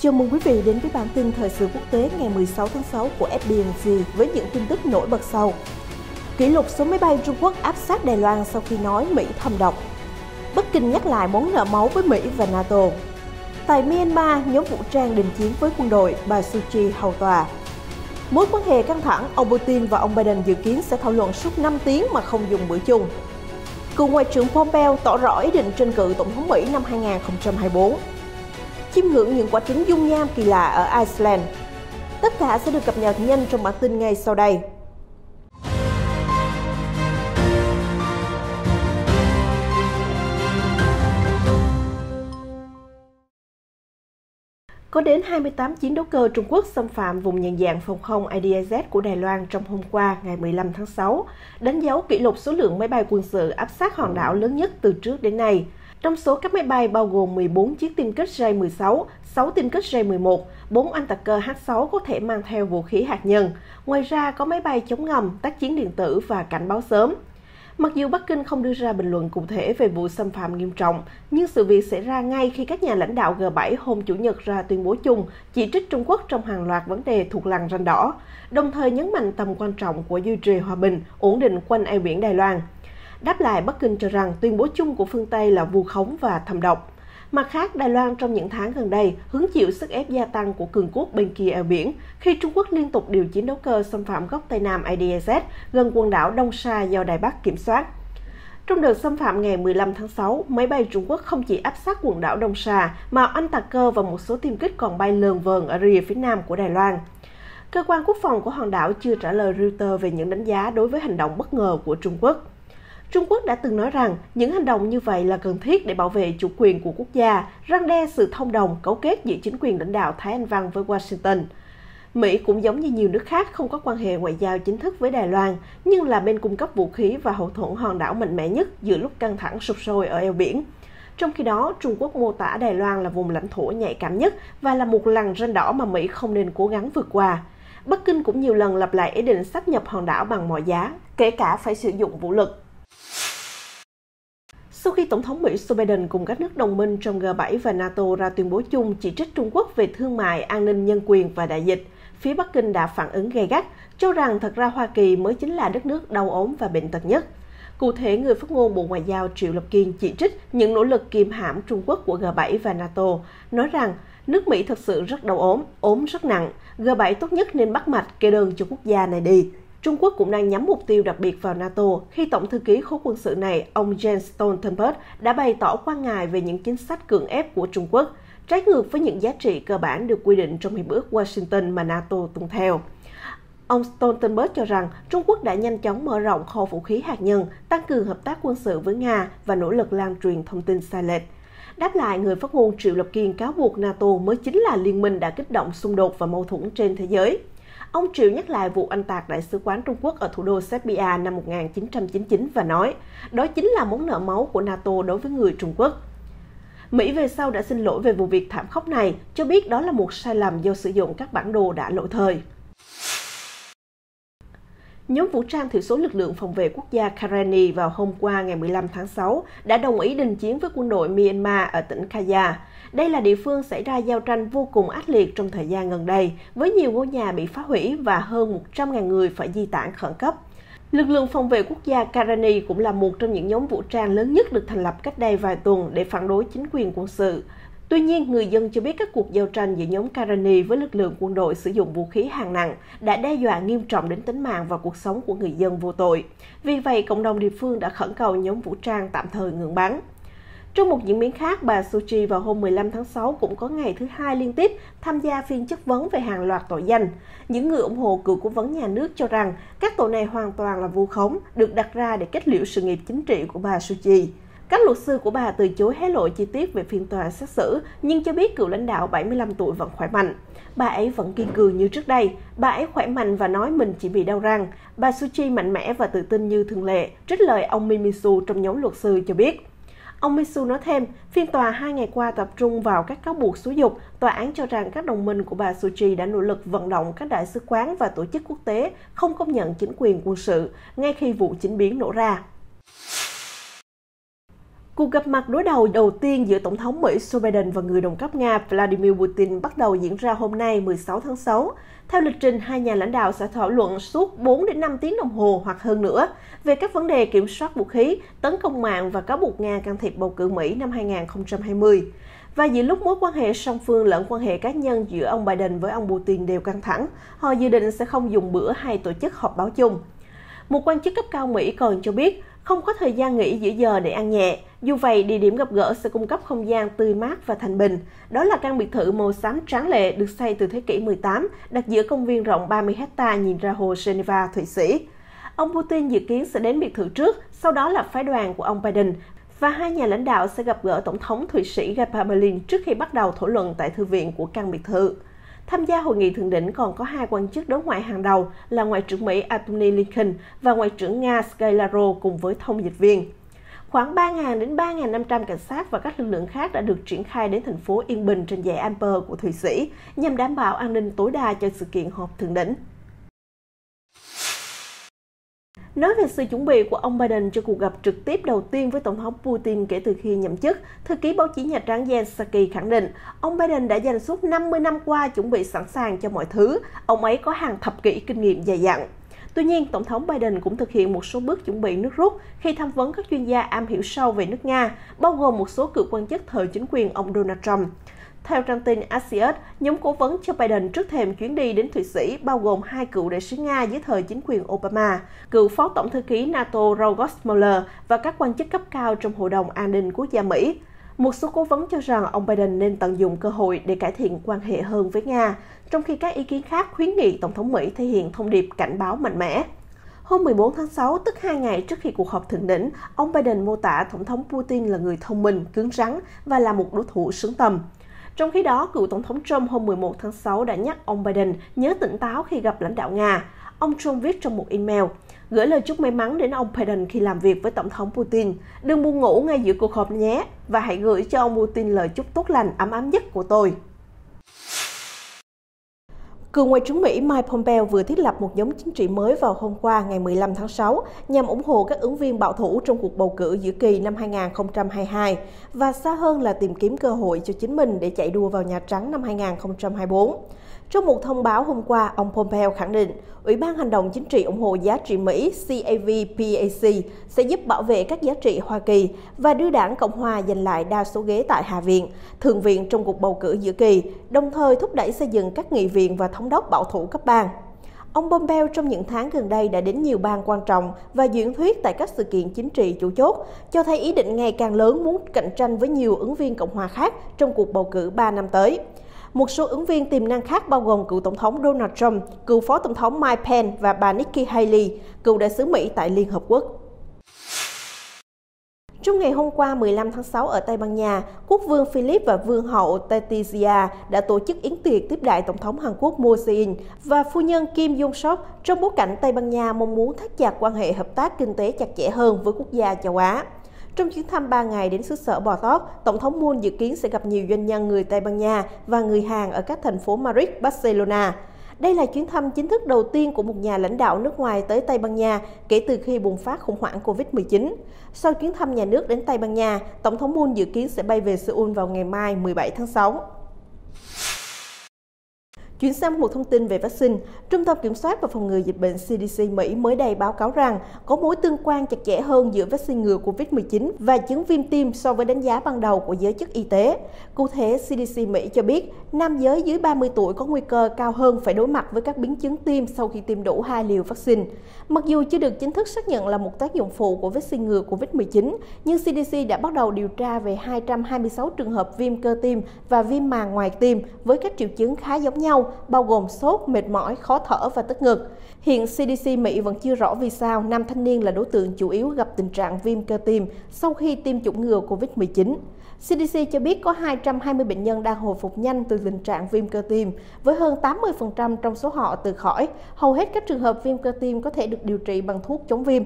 Chào mừng quý vị đến với bản tin thời sự quốc tế ngày 16 tháng 6 của SBNZ với những tin tức nổi bật sau. Kỷ lục số máy bay Trung Quốc áp sát Đài Loan sau khi nói Mỹ thâm độc. Bắc Kinh nhắc lại món nợ máu với Mỹ và NATO. Tại Myanmar, nhóm vũ trang đình chiến với quân đội, bà Suu Kyi hầu tòa. Mối quan hệ căng thẳng, ông Putin và ông Biden dự kiến sẽ thảo luận suốt 5 tiếng mà không dùng bữa chung. Cựu Ngoại trưởng Pompeo tỏ rõ ý định tranh cử Tổng thống Mỹ năm 2024. Chiêm ngưỡng những quả trứng dung nham kỳ lạ ở Iceland. Tất cả sẽ được cập nhật nhanh trong bản tin ngay sau đây. Có đến 28 chiến đấu cơ Trung Quốc xâm phạm vùng nhận dạng phòng không IDIZ của Đài Loan trong hôm qua, ngày 15 tháng 6, đánh dấu kỷ lục số lượng máy bay quân sự áp sát hòn đảo lớn nhất từ trước đến nay. Trong số các máy bay bao gồm 14 chiếc tiêm kích J-16, 6 tiêm kích J-11, 4 oanh tạc cơ H-6 có thể mang theo vũ khí hạt nhân. Ngoài ra có máy bay chống ngầm, tác chiến điện tử và cảnh báo sớm. Mặc dù Bắc Kinh không đưa ra bình luận cụ thể về vụ xâm phạm nghiêm trọng, nhưng sự việc xảy ra ngay khi các nhà lãnh đạo G7 hôm Chủ nhật ra tuyên bố chung chỉ trích Trung Quốc trong hàng loạt vấn đề thuộc lằn ranh đỏ, đồng thời nhấn mạnh tầm quan trọng của duy trì hòa bình, ổn định quanh eo biển Đài Loan. Đáp lại, Bắc Kinh cho rằng tuyên bố chung của phương Tây là vu khống và thâm độc. Mặt khác, Đài Loan trong những tháng gần đây hứng chịu sức ép gia tăng của cường quốc bên kia eo biển khi Trung Quốc liên tục điều chiến đấu cơ xâm phạm góc Tây Nam IDIZ gần quần đảo Đông Sa do Đài Bắc kiểm soát. Trong đợt xâm phạm ngày 15 tháng 6, máy bay Trung Quốc không chỉ áp sát quần đảo Đông Sa mà oanh tạc cơ và một số tiêm kích còn bay lờn vờn ở rìa phía nam của Đài Loan. Cơ quan quốc phòng của hòn đảo chưa trả lời Reuters về những đánh giá đối với hành động bất ngờ của Trung Quốc. Trung Quốc đã từng nói rằng những hành động như vậy là cần thiết để bảo vệ chủ quyền của quốc gia, răn đe sự thông đồng, cấu kết giữa chính quyền lãnh đạo Thái Anh Văn với Washington. Mỹ cũng giống như nhiều nước khác không có quan hệ ngoại giao chính thức với Đài Loan, nhưng là bên cung cấp vũ khí và hậu thuẫn hòn đảo mạnh mẽ nhất giữa lúc căng thẳng sục sôi ở eo biển. Trong khi đó, Trung Quốc mô tả Đài Loan là vùng lãnh thổ nhạy cảm nhất và là một lằn ranh đỏ mà Mỹ không nên cố gắng vượt qua. Bắc Kinh cũng nhiều lần lặp lại ý định sáp nhập hòn đảo bằng mọi giá, kể cả phải sử dụng vũ lực. Sau khi Tổng thống Mỹ Joe Biden cùng các nước đồng minh trong G7 và NATO ra tuyên bố chung chỉ trích Trung Quốc về thương mại, an ninh nhân quyền và đại dịch, phía Bắc Kinh đã phản ứng gay gắt, cho rằng thật ra Hoa Kỳ mới chính là đất nước đau ốm và bệnh tật nhất. Cụ thể, người phát ngôn Bộ Ngoại giao Triệu Lập Kiên chỉ trích những nỗ lực kiềm hãm Trung Quốc của G7 và NATO, nói rằng nước Mỹ thật sự rất đau ốm rất nặng, G7 tốt nhất nên bắt mạch kê đơn cho quốc gia này đi. Trung Quốc cũng đang nhắm mục tiêu đặc biệt vào NATO khi Tổng thư ký khối quân sự này, ông Jens Stoltenberg, đã bày tỏ quan ngại về những chính sách cưỡng ép của Trung Quốc, trái ngược với những giá trị cơ bản được quy định trong Hiệp ước Washington mà NATO tuân theo. Ông Stoltenberg cho rằng Trung Quốc đã nhanh chóng mở rộng kho vũ khí hạt nhân, tăng cường hợp tác quân sự với Nga và nỗ lực lan truyền thông tin sai lệch. Đáp lại, người phát ngôn Triệu Lập Kiên cáo buộc NATO mới chính là liên minh đã kích động xung đột và mâu thuẫn trên thế giới. Ông Triệu nhắc lại vụ oanh tạc Đại sứ quán Trung Quốc ở thủ đô Serbia năm 1999 và nói, đó chính là món nợ máu của NATO đối với người Trung Quốc. Mỹ về sau đã xin lỗi về vụ việc thảm khốc này, cho biết đó là một sai lầm do sử dụng các bản đồ đã lỗi thời. Nhóm vũ trang thiểu số lực lượng phòng vệ quốc gia Karenni vào hôm qua ngày 15 tháng 6 đã đồng ý đình chiến với quân đội Myanmar ở tỉnh Kaya. Đây là địa phương xảy ra giao tranh vô cùng ác liệt trong thời gian gần đây, với nhiều ngôi nhà bị phá hủy và hơn 100.000 người phải di tản khẩn cấp. Lực lượng phòng vệ quốc gia Karenni cũng là một trong những nhóm vũ trang lớn nhất được thành lập cách đây vài tuần để phản đối chính quyền quân sự. Tuy nhiên, người dân cho biết các cuộc giao tranh giữa nhóm Karenni với lực lượng quân đội sử dụng vũ khí hạng nặng đã đe dọa nghiêm trọng đến tính mạng và cuộc sống của người dân vô tội. Vì vậy, cộng đồng địa phương đã khẩn cầu nhóm vũ trang tạm thời ngừng bắn. Trong một diễn biến khác, bà Suu Kyi vào hôm 15 tháng 6 cũng có ngày thứ hai liên tiếp tham gia phiên chất vấn về hàng loạt tội danh. Những người ủng hộ cựu cố vấn nhà nước cho rằng các tội này hoàn toàn là vu khống, được đặt ra để kết liễu sự nghiệp chính trị của bà Suu Kyi. Các luật sư của bà từ chối hé lộ chi tiết về phiên tòa xét xử, nhưng cho biết cựu lãnh đạo 75 tuổi vẫn khỏe mạnh. Bà ấy vẫn kiên cường như trước đây, bà ấy khỏe mạnh và nói mình chỉ bị đau răng. Bà Suu Kyi mạnh mẽ và tự tin như thường lệ, trích lời ông Mimisu trong nhóm luật sư cho biết. Ông Misu nói thêm, phiên tòa 2 ngày qua tập trung vào các cáo buộc xúi giục. Tòa án cho rằng các đồng minh của bà Suu Kyi đã nỗ lực vận động các đại sứ quán và tổ chức quốc tế không công nhận chính quyền quân sự ngay khi vụ chính biến nổ ra. Cuộc gặp mặt đối đầu tiên giữa Tổng thống Mỹ Joe Biden và người đồng cấp Nga Vladimir Putin bắt đầu diễn ra hôm nay 16 tháng 6. Theo lịch trình, hai nhà lãnh đạo sẽ thảo luận suốt 4 đến 5 tiếng đồng hồ hoặc hơn nữa về các vấn đề kiểm soát vũ khí, tấn công mạng và cáo buộc Nga can thiệp bầu cử Mỹ năm 2020. Và giữa lúc mối quan hệ song phương lẫn quan hệ cá nhân giữa ông Biden với ông Putin đều căng thẳng, họ dự định sẽ không dùng bữa hay tổ chức họp báo chung. Một quan chức cấp cao Mỹ còn cho biết không có thời gian nghỉ giữa giờ để ăn nhẹ. Dù vậy, địa điểm gặp gỡ sẽ cung cấp không gian tươi mát và thanh bình. Đó là căn biệt thự màu xám tráng lệ được xây từ thế kỷ 18, đặt giữa công viên rộng 30 ha nhìn ra hồ Geneva, Thụy Sĩ. Ông Putin dự kiến sẽ đến biệt thự trước, sau đó là phái đoàn của ông Biden, và hai nhà lãnh đạo sẽ gặp gỡ Tổng thống Thụy Sĩ Gapa Berlin trước khi bắt đầu thảo luận tại thư viện của căn biệt thự. Tham gia hội nghị thượng đỉnh còn có hai quan chức đối ngoại hàng đầu là Ngoại trưởng Mỹ Antony Blinken và Ngoại trưởng Nga Sergei Lavrov cùng với thông dịch viên. Khoảng 3.000 đến 3.500 cảnh sát và các lực lượng khác đã được triển khai đến thành phố Yên Bình trên dãy Alper của Thụy Sĩ nhằm đảm bảo an ninh tối đa cho sự kiện họp thượng đỉnh. Nói về sự chuẩn bị của ông Biden cho cuộc gặp trực tiếp đầu tiên với Tổng thống Putin kể từ khi nhậm chức, thư ký báo chí Nhà Trắng Jen Psaki khẳng định ông Biden đã dành suốt 50 năm qua chuẩn bị sẵn sàng cho mọi thứ. Ông ấy có hàng thập kỷ kinh nghiệm dày dặn. Tuy nhiên, Tổng thống Biden cũng thực hiện một số bước chuẩn bị nước rút khi tham vấn các chuyên gia am hiểu sâu về nước Nga, bao gồm một số cựu quan chức thời chính quyền ông Donald Trump. Theo trang tin Axios, nhóm cố vấn cho Biden trước thềm chuyến đi đến Thụy Sĩ bao gồm hai cựu đại sứ Nga dưới thời chính quyền Obama, cựu phó tổng thư ký NATO Robert Mueller và các quan chức cấp cao trong Hội đồng An ninh Quốc gia Mỹ. Một số cố vấn cho rằng ông Biden nên tận dụng cơ hội để cải thiện quan hệ hơn với Nga, trong khi các ý kiến khác khuyến nghị Tổng thống Mỹ thể hiện thông điệp cảnh báo mạnh mẽ. Hôm 14 tháng 6, tức 2 ngày trước khi cuộc họp thượng đỉnh, ông Biden mô tả Tổng thống Putin là người thông minh, cứng rắn và là một đối thủ xứng tầm. Trong khi đó, cựu Tổng thống Trump hôm 11 tháng 6 đã nhắc ông Biden nhớ tỉnh táo khi gặp lãnh đạo Nga. Ông Trump viết trong một email, gửi lời chúc may mắn đến ông Biden khi làm việc với Tổng thống Putin. Đừng buồn ngủ ngay giữa cuộc họp nhé, và hãy gửi cho ông Putin lời chúc tốt lành ấm áp nhất của tôi. Cựu Ngoại trưởng Mỹ Mike Pompeo vừa thiết lập một nhóm chính trị mới vào hôm qua ngày 15 tháng 6 nhằm ủng hộ các ứng viên bảo thủ trong cuộc bầu cử giữa kỳ năm 2022 và xa hơn là tìm kiếm cơ hội cho chính mình để chạy đua vào Nhà Trắng năm 2024. Trong một thông báo hôm qua, ông Pompeo khẳng định Ủy ban Hành động Chính trị ủng hộ giá trị Mỹ CAVPAC sẽ giúp bảo vệ các giá trị Hoa Kỳ và đưa đảng Cộng hòa giành lại đa số ghế tại Hạ viện, Thượng viện trong cuộc bầu cử giữa kỳ, đồng thời thúc đẩy xây dựng các nghị viện và thống đốc bảo thủ cấp bang. Ông Pompeo trong những tháng gần đây đã đến nhiều bang quan trọng và diễn thuyết tại các sự kiện chính trị chủ chốt, cho thấy ý định ngày càng lớn muốn cạnh tranh với nhiều ứng viên Cộng hòa khác trong cuộc bầu cử 3 năm tới. Một số ứng viên tiềm năng khác bao gồm cựu Tổng thống Donald Trump, cựu Phó Tổng thống Mike Pence và bà Nikki Haley, cựu đại sứ Mỹ tại Liên Hợp Quốc. Trong ngày hôm qua 15 tháng 6 ở Tây Ban Nha, Quốc vương Philip và Vương hậu Letizia đã tổ chức yến tiệc tiếp đãi Tổng thống Hàn Quốc Moon Jae-in và phu nhân Kim Jong-seok trong bối cảnh Tây Ban Nha mong muốn thắt chặt quan hệ hợp tác kinh tế chặt chẽ hơn với quốc gia châu Á. Trong chuyến thăm 3 ngày đến xứ sở bò tót, Tổng thống Moon dự kiến sẽ gặp nhiều doanh nhân người Tây Ban Nha và người Hàn ở các thành phố Madrid, Barcelona. Đây là chuyến thăm chính thức đầu tiên của một nhà lãnh đạo nước ngoài tới Tây Ban Nha kể từ khi bùng phát khủng hoảng Covid-19. Sau chuyến thăm nhà nước đến Tây Ban Nha, Tổng thống Moon dự kiến sẽ bay về Seoul vào ngày mai 17 tháng 6. Chuyển sang một thông tin về vaccine, Trung tâm Kiểm soát và Phòng ngừa Dịch bệnh CDC Mỹ mới đây báo cáo rằng có mối tương quan chặt chẽ hơn giữa vaccine ngừa COVID-19 và chứng viêm tim so với đánh giá ban đầu của giới chức y tế. Cụ thể, CDC Mỹ cho biết nam giới dưới 30 tuổi có nguy cơ cao hơn phải đối mặt với các biến chứng tim sau khi tiêm đủ 2 liều vaccine. Mặc dù chưa được chính thức xác nhận là một tác dụng phụ của vaccine ngừa COVID-19, nhưng CDC đã bắt đầu điều tra về 226 trường hợp viêm cơ tim và viêm màng ngoài tim với các triệu chứng khá giống nhau, bao gồm sốt, mệt mỏi, khó thở và tức ngực. Hiện CDC Mỹ vẫn chưa rõ vì sao nam thanh niên là đối tượng chủ yếu gặp tình trạng viêm cơ tim sau khi tiêm chủng ngừa COVID-19. CDC cho biết có 220 bệnh nhân đang hồi phục nhanh từ tình trạng viêm cơ tim, với hơn 80% trong số họ từ khỏi. Hầu hết các trường hợp viêm cơ tim có thể được điều trị bằng thuốc chống viêm.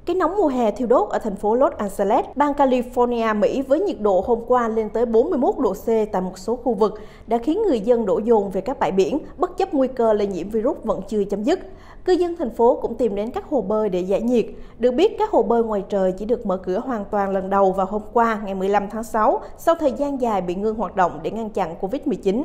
Cái nóng mùa hè thiêu đốt ở thành phố Los Angeles, bang California, Mỹ với nhiệt độ hôm qua lên tới 41 độ C tại một số khu vực đã khiến người dân đổ dồn về các bãi biển bất chấp chấp nguy cơ lây nhiễm virus vẫn chưa chấm dứt. Cư dân thành phố cũng tìm đến các hồ bơi để giải nhiệt. Được biết, các hồ bơi ngoài trời chỉ được mở cửa hoàn toàn lần đầu vào hôm qua, ngày 15 tháng 6, sau thời gian dài bị ngưng hoạt động để ngăn chặn Covid-19.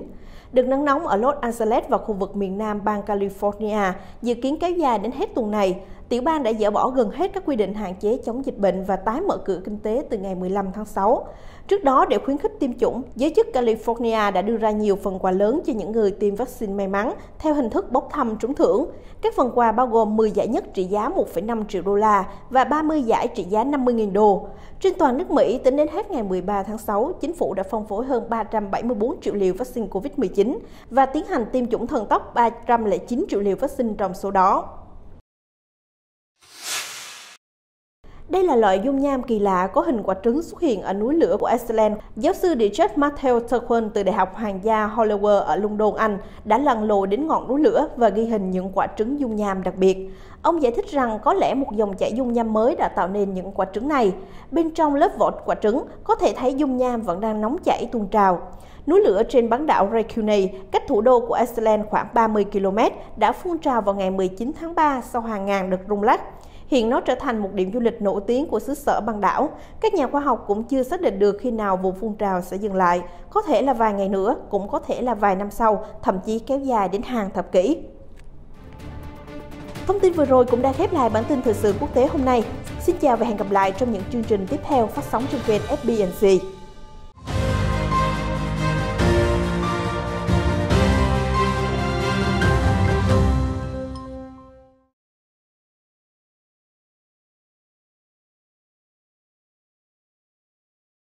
Đợt nắng nóng ở Los Angeles và khu vực miền Nam bang California dự kiến kéo dài đến hết tuần này. Tiểu bang đã dỡ bỏ gần hết các quy định hạn chế chống dịch bệnh và tái mở cửa kinh tế từ ngày 15 tháng 6. Trước đó, để khuyến khích tiêm chủng, giới chức California đã đưa ra nhiều phần quà lớn cho những người tiêm vaccine may mắn theo hình thức bốc thăm trúng thưởng. Các phần quà bao gồm 10 giải nhất trị giá 1,5 triệu đô la và 30 giải trị giá 50.000 đô. Trên toàn nước Mỹ, tính đến hết ngày 13 tháng 6, chính phủ đã phân phối hơn 374 triệu liều vaccine COVID-19 và tiến hành tiêm chủng thần tốc 309 triệu liều vaccine trong số đó. Đây là loại dung nham kỳ lạ có hình quả trứng xuất hiện ở núi lửa của Iceland. Giáo sư Dietrich Matthew Turquin từ Đại học Hoàng gia Holloway ở London, Anh đã lặn lội đến ngọn núi lửa và ghi hình những quả trứng dung nham đặc biệt. Ông giải thích rằng có lẽ một dòng chảy dung nham mới đã tạo nên những quả trứng này. Bên trong lớp vỏ quả trứng có thể thấy dung nham vẫn đang nóng chảy tuôn trào. Núi lửa trên bán đảo Reykjavik, cách thủ đô của Iceland khoảng 30 km, đã phun trào vào ngày 19 tháng 3 sau hàng ngàn đợt rung lắc. Hiện nó trở thành một điểm du lịch nổi tiếng của xứ sở băng đảo. Các nhà khoa học cũng chưa xác định được khi nào vụ phun trào sẽ dừng lại. Có thể là vài ngày nữa, cũng có thể là vài năm sau, thậm chí kéo dài đến hàng thập kỷ. Thông tin vừa rồi cũng đã khép lại bản tin thời sự quốc tế hôm nay. Xin chào và hẹn gặp lại trong những chương trình tiếp theo phát sóng trên kênh FBNC.